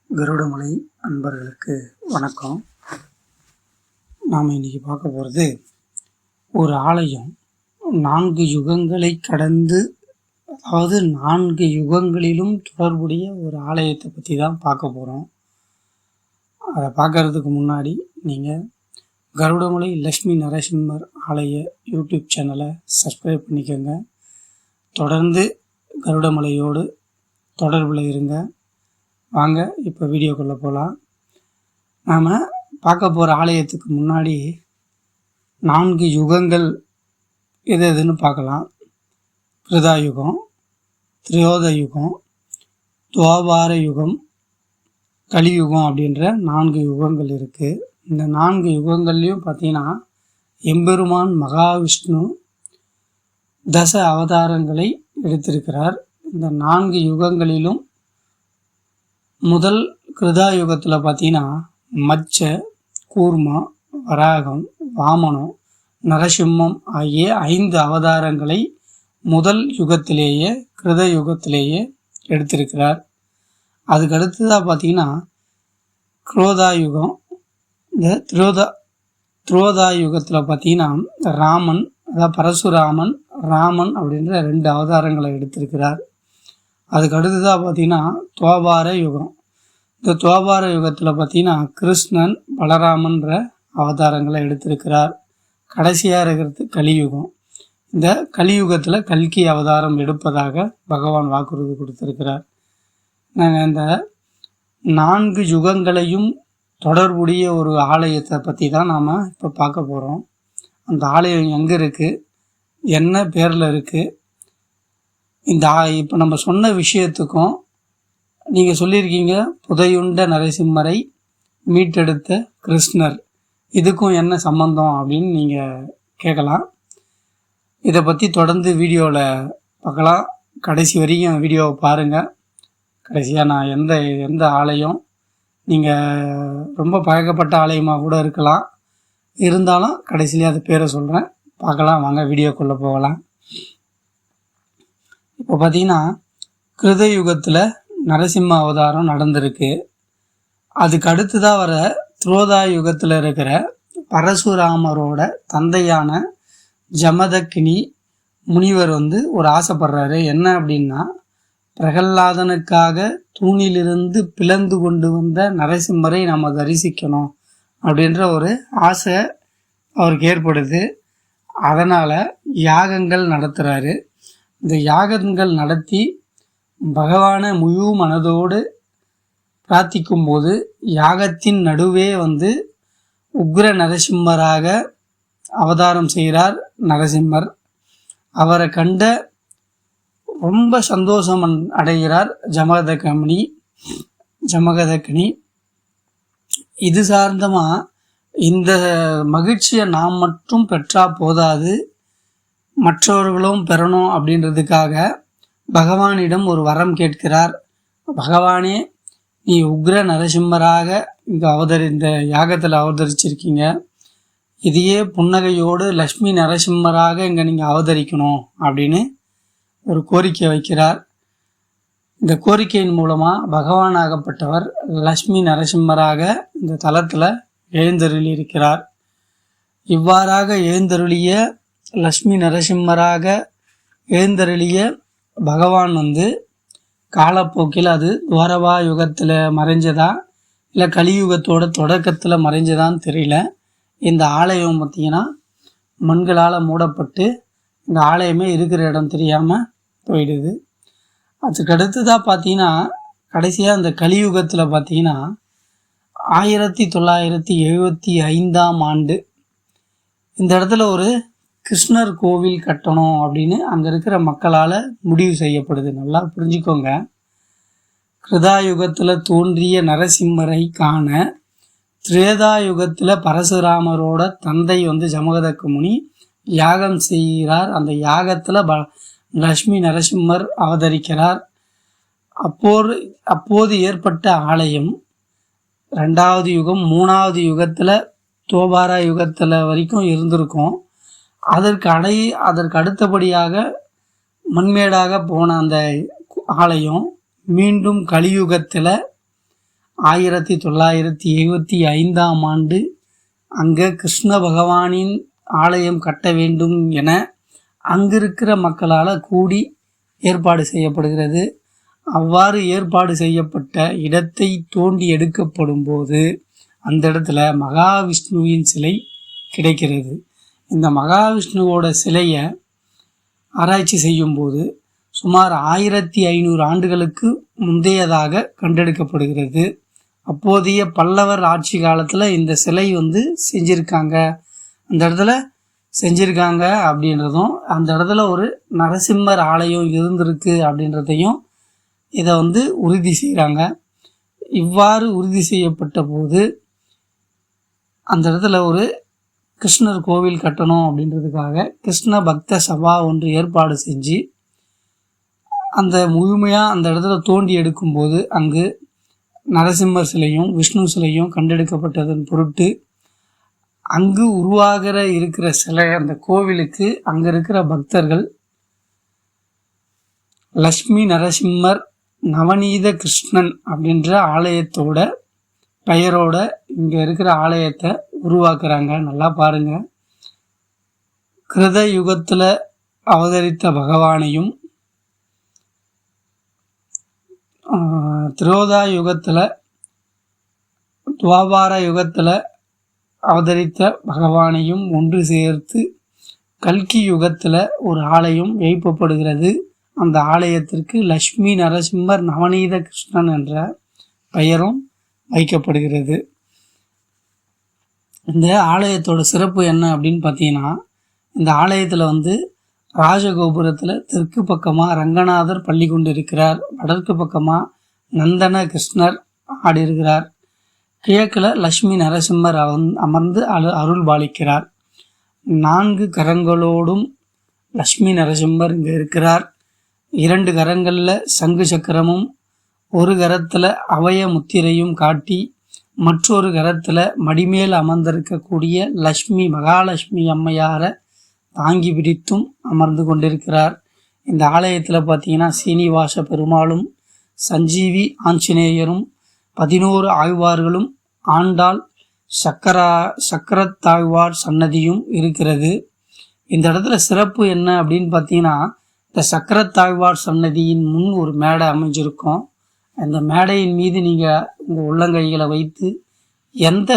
கருடமலை அன்பர்களுக்கு வணக்கம். நாம் இன்னைக்கு பார்க்க போகிறது ஒரு ஆலயம் 4 யுகங்களை கடந்து, அதாவது 4 யுகங்களிலும் தொடர்புடைய ஒரு ஆலயத்தை பற்றி தான் பார்க்க போகிறோம். அதை பார்க்கறதுக்கு முன்னாடி நீங்கள் கருடமலை லக்ஷ்மி நரசிம்மர் ஆலய யூடியூப் சேனலை சப்ஸ்கிரைப் பண்ணிக்கோங்க. தொடர்ந்து கருடமலையோடு தொடர்பில் இருங்க. வாங்க இப்போ வீடியோக்குள்ளே போகலாம். நாம் பார்க்க போகிற ஆலயத்துக்கு முன்னாடி 4 யுகங்கள் எதுன்னு பார்க்கலாம். கிருதாயுகம், திரேதா யுகம், துவாபார யுகம், கலியுகம் அப்படின்ற 4 யுகங்கள் இருக்குது. இந்த 4 யுகங்கள்லேயும் பார்த்தீங்கன்னா எம்பெருமான் மகாவிஷ்ணு தச அவதாரங்களை எடுத்திருக்கிறார். இந்த 4 யுகங்களிலும் முதல் கிருதாயுகத்தில் பார்த்தீங்கன்னா மச்ச, கூர்மா, வராகம், வாமனம், நரசிம்மம் ஆகிய 5 அவதாரங்களை முதல் யுகத்திலேயே கிருத யுகத்திலேயே எடுத்திருக்கிறார். அதுக்கு அடுத்ததாக பார்த்தீங்கன்னா குரோதாயுகம். இந்த திரேதா யுகத்தில் பார்த்தீங்கன்னா ராமன், அதாவது பரசுராமன், ராமன் அப்படின்ற 2 அவதாரங்களை எடுத்திருக்கிறார். அதுக்கு அடுத்ததாக பார்த்தீங்கன்னா துவாபார யுகம். இந்த துவாபார யுகத்தில் பார்த்தீங்கன்னா கிருஷ்ணன், பலராமன்ற அவதாரங்களை எடுத்திருக்கிறார். கடைசியாக இருக்கிறது கலியுகம். இந்த கலியுகத்தில் கல்கி அவதாரம் எடுப்பதாக பகவான் வாக்குறுதி கொடுத்திருக்கிறார். நாங்கள் இந்த 4 யுகங்களையும் தொடர்புடைய ஒரு ஆலயத்தை பற்றி தான் நாம் இப்போ பார்க்க போகிறோம். அந்த ஆலயம் எங்கே இருக்குது, என்ன பேரில் இருக்குது, இந்த இப்போ நம்ம சொன்ன விஷயத்துக்கும் நீங்கள் சொல்லியிருக்கீங்க புதையுண்ட நரசிம்மரை மீட்டெடுத்த கிருஷ்ணர், இதுக்கும் என்ன சம்பந்தம் அப்படின்னு நீங்கள் கேட்கலாம். இதை பற்றி தொடர்ந்து வீடியோவில் பார்க்கலாம். கடைசி வரைக்கும் வீடியோவை பாருங்கள். கடைசியாக நான் எந்த ஆலயம், நீங்கள் ரொம்ப பழக்கப்பட்ட ஆலயமாக கூட இருக்கலாம், இருந்தாலும் கடைசியிலே அது பேரை சொல்கிறேன். பார்க்கலாம், வாங்க வீடியோக்குள்ளே போகலாம். இப்போ பார்த்தீங்கன்னா கிருத யுகத்தில் நரசிம்ம அவதாரம் நடந்திருக்கு. அதுக்கு அடுத்ததாக வர திரேதா யுகத்தில் இருக்கிற பரசுராமரோட தந்தையான ஜமதக்கினி முனிவர் ஒரு ஆசைப்படுறாரு. என்ன அப்படின்னா, பிரகல்லாதனுக்காக தூணிலிருந்து பிளந்து கொண்டு வந்த நரசிம்மரை நம்ம தரிசிக்கணும் அப்படின்ற ஒரு ஆசை அவருக்கு ஏற்படுது. அதனால் யாகங்கள் நடத்துகிறாரு. இந்த யாகங்கள் நடத்தி பகவானை முழு மனதோடு பிரார்த்திக்கும்போது யாகத்தின் நடுவே உக்ர நரசிம்மராக அவதாரம் செய்கிறார் நரசிம்மர். அவரை கண்ட ரொம்ப சந்தோஷம் அடைகிறார் ஜமதக்கினி. இது சார்ந்தமாக இந்த மகிழ்ச்சியை நாம் மட்டும் பெற்றா போதாது, மற்றவர்களும் பெறணும் அப்படின்றதுக்காக பகவானிடம் ஒரு வரம் கேட்கிறார். பகவானே, நீ உக்ர நரசிம்மராக இங்கே இந்த யாகத்தில் அவதரிச்சிருக்கீங்க, இதையே புன்னகையோடு லக்ஷ்மி நரசிம்மராக இங்கே நீங்கள் அவதரிக்கணும் அப்படின்னு ஒரு கோரிக்கை வைக்கிறார். இந்த கோரிக்கையின் மூலமாக பகவானாகப்பட்டவர் லக்ஷ்மி நரசிம்மராக இந்த தலத்தில் எழுந்தருளி இருக்கிறார். இவ்வாறாக எழுந்தருளிய லக்ஷ்மி நரசிம்மராக எழுந்தருளிய பகவான் காலப்போக்கில் அது துவாரபா யுகத்தில் மறைஞ்சதா இல்லை கலியுகத்தோட தொடக்கத்தில் மறைஞ்சதான்னு தெரியல. இந்த ஆலயம் பார்த்திங்கன்னா மண்களால் மூடப்பட்டு இந்த ஆலயமே இருக்கிற இடம் தெரியாமல் போயிடுது. அதுக்கடுத்துதான் பார்த்தீங்கன்னா கடைசியாக இந்த கலியுகத்தில் பார்த்தீங்கன்னா 1975ஆம் ஆண்டு இந்த இடத்துல ஒரு கிருஷ்ணர் கோவில் கட்டணும் அப்படின்னு அங்கே இருக்கிற மக்களால் முடிவு செய்யப்படுது. நல்லா புரிஞ்சுக்கோங்க. கிருதாயுகத்தில் தோன்றிய நரசிம்மரை காண திரேதா யுகத்தில் பரசுராமரோட தந்தை ஜமதக்க முனி யாகம் செய்கிறார். அந்த யாகத்தில் லக்ஷ்மி நரசிம்மர் அவதரிக்கிறார். அப்போது ஏற்பட்ட ஆலயம் 2வது யுகம் 3வது யுகத்தில் துவாபார யுகத்தில் வரைக்கும் இருந்திருக்கும். அதற்கு அடுத்தபடியாக மண்மேடாக போன அந்த ஆலயம் மீண்டும் கலியுகத்தில் 1975 அங்கே கிருஷ்ண பகவானின் ஆலயம் கட்ட வேண்டும் என அங்கிருக்கிற மக்களால் கூடி ஏற்பாடு செய்யப்படுகிறது. அவ்வாறு ஏற்பாடு செய்யப்பட்ட இடத்தை தோண்டி எடுக்கப்படும் போது அந்த இடத்துல மகாவிஷ்ணுவின் சிலை கிடைக்கிறது. இந்த மகாவிஷ்ணுவோட சிலையை ஆராய்ச்சி செய்யும்போது சுமார் 1500 ஆண்டுகளுக்கு முந்தையதாக கண்டெடுக்கப்படுகிறது. அப்போதைய பல்லவர் ஆட்சி காலத்தில் இந்த சிலை செஞ்சுருக்காங்க, அந்த இடத்துல செஞ்சுருக்காங்க அப்படின்றதும், அந்த இடத்துல ஒரு நரசிம்மர் ஆலயம் இருந்திருக்கு அப்படின்றதையும் இதை உறுதி செய்கிறாங்க. இவ்வாறு உறுதி செய்யப்பட்ட போது அந்த இடத்துல ஒரு கிருஷ்ணர் கோவில் கட்டணும் அப்படின்றதுக்காக கிருஷ்ண பக்த சபா ஒன்று ஏற்பாடு செஞ்சு அந்த முழுமையாக அந்த இடத்துல தோண்டி எடுக்கும்போது அங்கு நரசிம்மர் சிலையும் விஷ்ணு சிலையும் கண்டெடுக்கப்பட்டதன் பொருட்டு அங்கு உருவாகிற இருக்கிற சிலை அந்த கோவிலுக்கு அங்கே இருக்கிற பக்தர்கள் லக்ஷ்மி நரசிம்மர் நவநீத கிருஷ்ணன் அப்படின்ற ஆலயத்தோட பெயரோட இங்கே இருக்கிற ஆலயத்தை உருவாக்குறாங்க. நல்லா பாருங்க, கிருத யுகத்தில் அவதரித்த பகவானையும் திரோதா யுகத்தில் துவாபார யுகத்தில் அவதரித்த பகவானையும் ஒன்று சேர்த்து கல்கி யுகத்தில் ஒரு ஆலயம் எழுப்பப்படுகிறது. அந்த ஆலயத்திற்கு லக்ஷ்மி நரசிம்மர் நவநீத கிருஷ்ணன் என்ற பெயரும் வைக்கப்படுகிறது. இந்த ஆலயத்தோட சிறப்பு என்ன அப்படின்னு பார்த்தீங்கன்னா, இந்த ஆலயத்தில் ராஜகோபுரத்தில் தெற்கு பக்கமாக ரங்கநாதர் பள்ளி கொண்டு இருக்கிறார், வடக்கு பக்கமாக நந்தன கிருஷ்ணர் ஆடி இருக்கிறார், கிழக்கில் லக்ஷ்மி நரசிம்மர் அமர்ந்து அருள் பாலிக்கிறார். 4 கரங்களோடும் லக்ஷ்மி நரசிம்மர் இங்கே இருக்கிறார். 2 கரங்களில் சங்கு சக்கரமும், ஒரு கரத்தில் அபய முத்திரையும் காட்டி மற்றொரு கரத்தில் மடிமேல் அமர்ந்திருக்கக்கூடிய லக்ஷ்மி மகாலட்சுமி அம்மையாரை தாங்கி பிடித்தும் அமர்ந்து கொண்டிருக்கிறார். இந்த ஆலயத்தில் பார்த்தீங்கன்னா சீனிவாச பெருமாளும் சஞ்சீவி ஆஞ்சநேயரும் 11 ஆழ்வார்களும் ஆண்டாள் சக்கரத்தாழ்வார் சன்னதியும் இருக்கிறது. இந்த இடத்துல சிறப்பு என்ன அப்படின்னு பார்த்தீங்கன்னா, இந்த சக்கரத்தாழ்வார் சன்னதியின் முன் ஒரு மேடை அமைஞ்சிருக்கும். அந்த மேடையின் மீது நீங்கள் உங்கள் உள்ளங்கைகளை வைத்து எந்த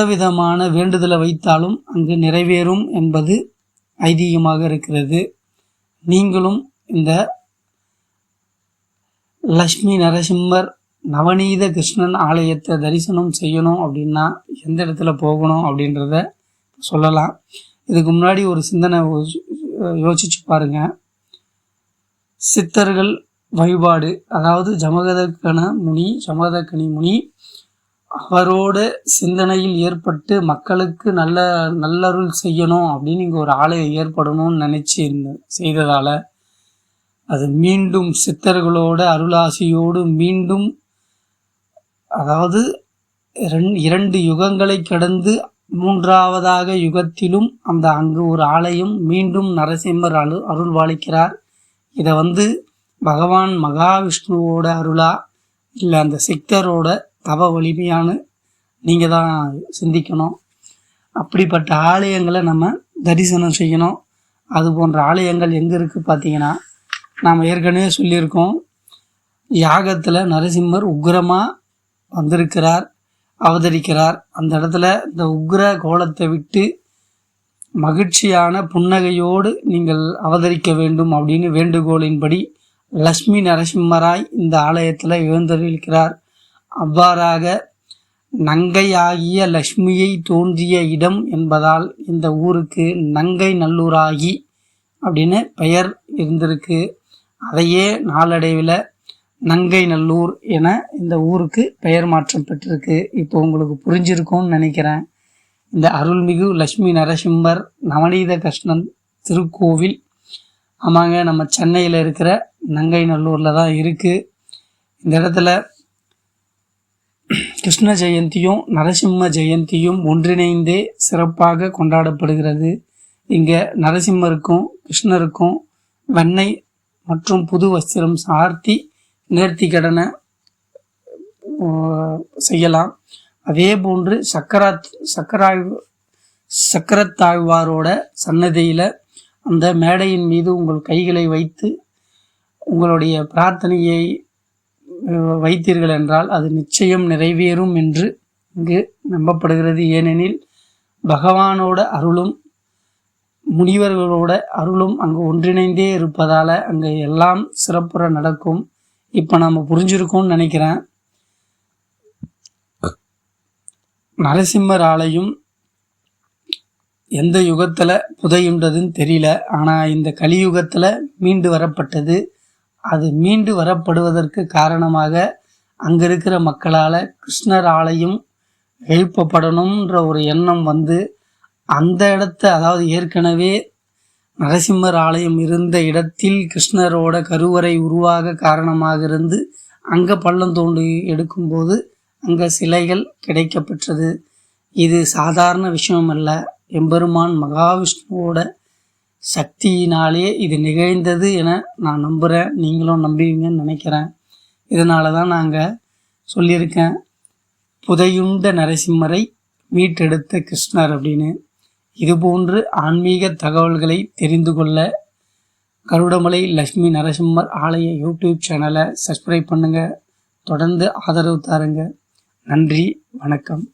விதமான வேண்டுதலை வைத்தாலும் அங்கு நிறைவேறும் என்பது ஐதீகமாக இருக்கிறது. நீங்களும் இந்த லக்ஷ்மி நரசிம்மர் நவநீத கிருஷ்ணன் ஆலயத்தை தரிசனம் செய்யணும் அப்படின்னா எந்த இடத்துல போகணும் அப்படின்றத சொல்லலாம். இதுக்கு முன்னாடி ஒரு சிந்தனை யோசிச்சு பாருங்க. சித்தர்கள் வழிபாடு, அதாவது ஜமதக்கனி முனி அவரோட சிந்தனையில் ஏற்பட்டு மக்களுக்கு நல்லருள் செய்யணும் அப்படின்னு இங்கே ஒரு ஆலயம் ஏற்படணும்னு நினச்சி செய்ததால் அது மீண்டும் சித்தர்களோட அருளாசியோடு மீண்டும், அதாவது 2 யுகங்களை கடந்து 3ஆவதாக யுகத்திலும் அங்கு ஒரு ஆலயம் மீண்டும் நரசிம்மர் அருள் பாலிக்கிறார். இதை பகவான் மகாவிஷ்ணுவோட அருளா இல்லை அந்த சித்தரோட தவ வலிமையானு நீங்கள் தான் சிந்திக்கணும். அப்படிப்பட்ட ஆலயங்களை நம்ம தரிசனம் செய்யணும். அது போன்ற ஆலயங்கள் எங்கே இருக்குது பார்த்தீங்கன்னா, நாம் ஏற்கனவே சொல்லியிருக்கோம், யாகத்தில் நரசிம்மர் உக்ரமாக அவதரிக்கிறார். அந்த இடத்துல இந்த உக்ர கோலத்தை விட்டு மகிழ்ச்சியான புன்னகையோடு நீங்கள் அவதரிக்க வேண்டும் அப்படின்னு வேண்டுகோளின்படி லக்ஷ்மி நரசிம்மராய் இந்த ஆலயத்தில் எழுந்தருளிக்கிறார். அவ்வாறாக நங்கை ஆகிய லக்ஷ்மியை தோன்றிய இடம் என்பதால் இந்த ஊருக்கு நங்கை நல்லூராகி அப்படின்னு பெயர் இருந்திருக்கு. அதையே நாளடைவில் நங்கை நல்லூர் என இந்த ஊருக்கு பெயர் மாற்றம் பெற்றிருக்கு. இப்போ உங்களுக்கு புரிஞ்சிருக்கும்னு நினைக்கிறேன். இந்த அருள்மிகு லக்ஷ்மி நரசிம்மர் நவநீத கிருஷ்ணன் திருக்கோவில், ஆமாங்க, நம்ம சென்னையில் இருக்கிற நங்கை நல்லூரில் தான் இருக்குது. இந்த இடத்துல கிருஷ்ண ஜெயந்தியும் நரசிம்ம ஜெயந்தியும் ஒன்றிணைந்தே சிறப்பாக கொண்டாடப்படுகிறது. இங்கே நரசிம்மருக்கும் கிருஷ்ணருக்கும் வெண்ணெய் மற்றும் புது வஸ்திரம் சார்த்தி நேர்த்தி கடனை செய்யலாம். அதே போன்று சக்கரத்தாழ்வாரோட சன்னதியில் அந்த மேடையின் மீது உங்கள் கைகளை வைத்து உங்களுடைய பிரார்த்தனையை வைத்தீர்கள் என்றால் அது நிச்சயம் நிறைவேறும் என்று இங்கு நம்பப்படுகிறது. ஏனெனில் பகவானோட அருளும் முனிவர்களோட அருளும் அங்கே ஒன்றிணைந்தே இருப்பதால் அங்கே எல்லாம் சிறப்புற நடக்கும். இப்போ நம்ம புரிஞ்சிருக்கோம்னு நினைக்கிறேன். நரசிம்மர் ஆலயம் எந்த யுகத்தில் புதையுண்டதுன்னு தெரியல. ஆனால் இந்த கலியுகத்தில் மீண்டு வரப்பட்டது. அது மீண்டு வரப்படுவதற்கு காரணமாக அங்கே இருக்கிற மக்களால் கிருஷ்ணர் ஆலயம் எழுப்பப்படணுன்ற ஒரு எண்ணம் வந்து அந்த இடத்த, அதாவது ஏற்கனவே நரசிம்மர் ஆலயம் இருந்த இடத்தில் கிருஷ்ணரோட கருவறை உருவாக காரணமாக இருந்து அங்கே பள்ளம் தோண்டி எடுக்கும்போது அங்கே சிலைகள் கிடைக்கப்பெற்றது. இது சாதாரண விஷயம் அல்ல. எம்பெருமான் மகாவிஷ்ணுவோட சக்தியினாலே இது நிகழ்ந்தது என நான் நம்புகிறேன். நீங்களும் நம்புவீங்கன்னு நினைக்கிறேன். இதனால தான் நாங்கள் சொல்லியிருக்கேன், புதையுண்ட நரசிம்மரை மீட்டெடுத்த கிருஷ்ணர் அப்படின்னு. இதுபோன்று ஆன்மீக தகவல்களை தெரிந்து கொள்ள கருடமலை லட்சுமி நரசிம்மர் ஆலய யூடியூப் சேனலை சப்ஸ்கிரைப் பண்ணுங்கள். தொடர்ந்து ஆதரவு தாருங்க. நன்றி, வணக்கம்.